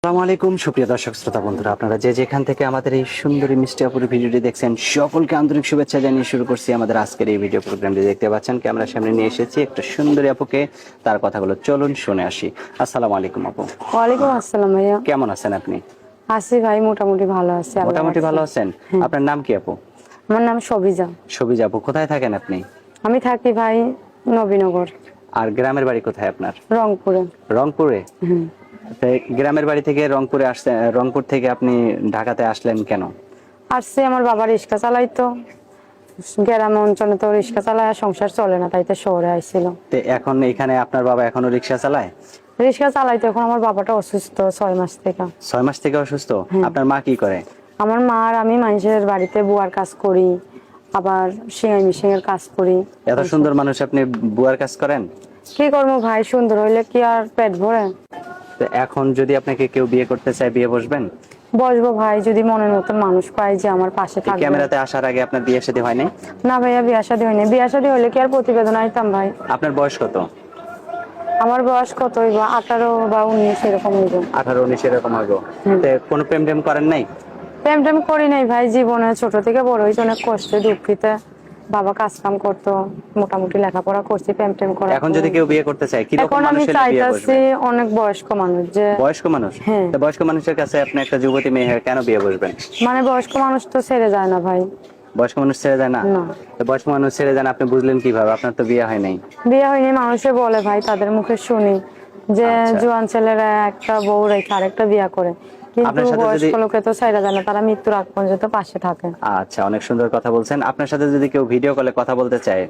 আসসালামু আলাইকুম সুপ্রিয় দর্শক শ্রোতা বন্ধুরা, আপনারা যে যেখান থেকে আমাদের এই সুন্দরী মিষ্টি আপুর ভিডিওটি দেখছেন সকলকে আন্তরিক শুভেচ্ছা জানিয়ে শুরু করছি আমাদের আজকের এই ভিডিও প্রোগ্রামটি। দেখতে পাচ্ছেন ক্যামেরার সামনে নিয়ে এসেছি একটা সুন্দরী আপুকে, তার কথাগুলো চলুন শুনে আসি। আসসালামু আলাইকুম আপু। ওয়ালাইকুম আসসালাম ভাইয়া। কেমন আছেন আপনি? আছি ভাই, মোটামুটি ভালো আছি। মোটামুটি ভালো আছেন? আপনার নাম কি আপু? আমার নাম সবিজা। সবিজা আপু, কোথায় থাকেন আপনি? আমি থাকি ভাই নবীনগর। আর গ্রামের বাড়ি কোথায় আপনার? রংপুরে। রংপুরে? গ্রামের বাড়ি থেকে রংপুরে আসছেন, রংপুর থেকে আপনি ঢাকাতে আসলেন কেন? আসছি আমার বাবা রিক্সা চালাইতো, গ্রাম অঞ্চলে তো রিক্সা চালায় সংসার চলে না, তাই তো শহরে আইছিল। এখন এখানে আপনার বাবা এখনো রিক্সা চালায়? রিক্সা চালাইতো, এখন আমার বাবাটা অসুস্থ 6 মাস থেকে। 6 মাস থেকে অসুস্থ? আপনার মা কি করে? আমার মা আর আমি মানুষের বাড়িতে বুয়ার কাজ করি, আবার সেলাই মেশিনের কাজ করি। এত সুন্দর মানুষ, আপনি বুয়ার কাজ করেন? কি করবো ভাই, সুন্দর হইলে কি আর পেট ভরে? তো এখন যদি আপনাকে কেউ বিয়ে করতে চায়, বিয়ে বসবেন? বসবো ভাই, যদি মনের মতন মানুষ পাই যে আমার পাশে থাকবে। ক্যামেরাতে আসার আগে আপনার বিয়ে শাদী হয়নি? না ভাইয়া, বিয়ে শাদী হয়নি। বিয়ে শাদী হলে কি আর প্রতিবেদন আইতাম ভাই? আপনার বয়স কত? আমার বয়স কত হইব, 18 বা 19 এরকম হইব। 18-19 এরকম হবে। কোনো প্রেম টেম করেন নাই? প্রেম টেম করি নাই ভাই, জীবনে ছোট থেকে বড় হয়েছে অনেক কষ্টে দুঃখিতে। বাবা কাজ কাম করতো, মোটামুটি লেখাপড়া করছি, প্রেম টেম করা। এখন যদি কেউ বিয়ে করতে চায়, কি রকম এখন আমি মানুষের বিয়ে চাইতাছি বসবে? অনেক বয়স্ক মানুষ, যে বয়স্ক মানুষ? হ্যাঁ। তো বয়স্ক মানুষের কাছে আপনি একটা যুবতী মেয়ে হয়ে কেন বিয়ে বসবেন? মানে বয়স্ক মানুষ তো ছেড়ে যায় না ভাই। বয়স্ক মানুষ ছেড়ে যায় না? না। তো বয়স্ক মানুষ ছেড়ে যান আপনি বুঝলেন কিভাবে? আপনার তো বিয়ে হয় নাই। বিয়ে হয়নি মানুষে বলে ভাই, তাদের মুখে শুনি যে আচ্ছা। জোয়ান ছেলেরা একটা বউ রেখে আরেকটা বিয়ে করে, কিন্তু আপনার সাথে বয়স্ক যদি- লোকে তো ছেড়ে যায় না, তারা মৃত্যুর আগ পর্যন্ত পাশে থাকে। আচ্ছা, অনেক সুন্দর কথা বলছেন। আপনার সাথে যদি কেউ ভিডিও কলে কথা বলতে চায়,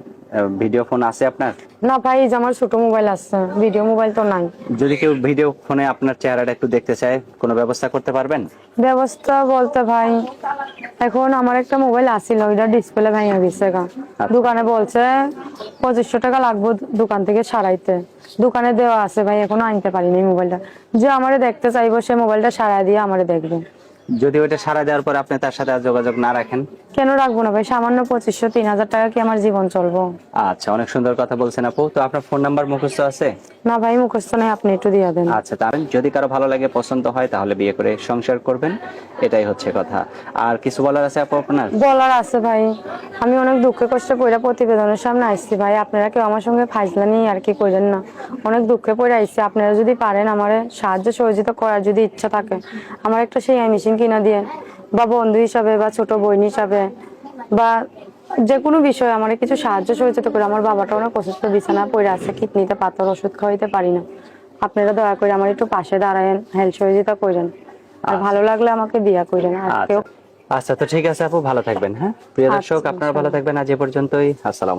ভিডিও ফোন আছে আপনার? না ভাই, এই যে আমার ছোট মোবাইল আছে, ভিডিও মোবাইল তো নাই। যদি কেউ ভিডিও ফোনে আপনার চেহারাটা একটু দেখতে চায়, কোনো ব্যবস্থা করতে পারবেন? ব্যবস্থা বলতে ভাই, এখন আমার একটা মোবাইল আসিল, ওইটা ডিসপ্লে ভেঙে গেছে গা। দোকানে বলছে 2500 টাকা লাগবে দোকান থেকে সারাইতে। দোকানে দেওয়া আছে ভাই, এখনো আনতে পারিনি মোবাইলটা। যে আমারে দেখতে চাইবো সে মোবাইলটা সারাই দিয়ে আমারে দেখবে। যদি ওইটা সারা দেওয়ার পর আপনি তার সাথে আর যোগাযোগ না রাখেন? কেন রাখবো না ভাই, সামান্য 2500-3000 টাকা কি আমার জীবন চলবো? আচ্ছা, অনেক সুন্দর কথা বলছেন আপু। তো আপনার ফোন নাম্বার মুখস্থ আছে? না ভাই, মুখস্থ নাই, আপনি একটু দিয়ে দেন। আচ্ছা, তার যদি কারো ভালো লাগে, পছন্দ হয়, তাহলে বিয়ে করে সংসার করবেন, এটাই হচ্ছে কথা। আর কিছু বলার আছে আপু আপনার? বলার আছে ভাই, আমি অনেক দুঃখে কষ্টে পড়ে প্রতিবেদনের সামনে আসছি ভাই। আপনারা কেউ আমার সঙ্গে ফাইজলামি আর কি করেন না, অনেক দুঃখে পড়ে আইছি। আপনারা যদি পারেন আমার সাহায্য সহযোগিতা করার যদি ইচ্ছা থাকে, আমার একটা সেলাই মেশিন কিনা দিয়ে, বা বন্ধু হিসাবে বা ছোট বোন হিসাবে, বা যে কোনো বিষয়ে আমার কিছু সাহায্য সহযোগিতা করে। আমার বাবাটা অনেক অসুস্থ, বিছানা পড়ে আছে, কিডনিতে পাথর, ওষুধ খাওয়াইতে পারি না। আপনারা দয়া করে আমার একটু পাশে দাঁড়ায়েন, হেল্প সহযোগিতা করেন। আর ভালো লাগলে আমাকে বিয়া করেন। আর কেউ আচ্ছা, তো ঠিক আছে আপু, ভালো থাকবেন। হ্যাঁ প্রিয় দর্শক, আপনারা ভালো থাকবেন। আজ এ পর্যন্তই। আসসালাম।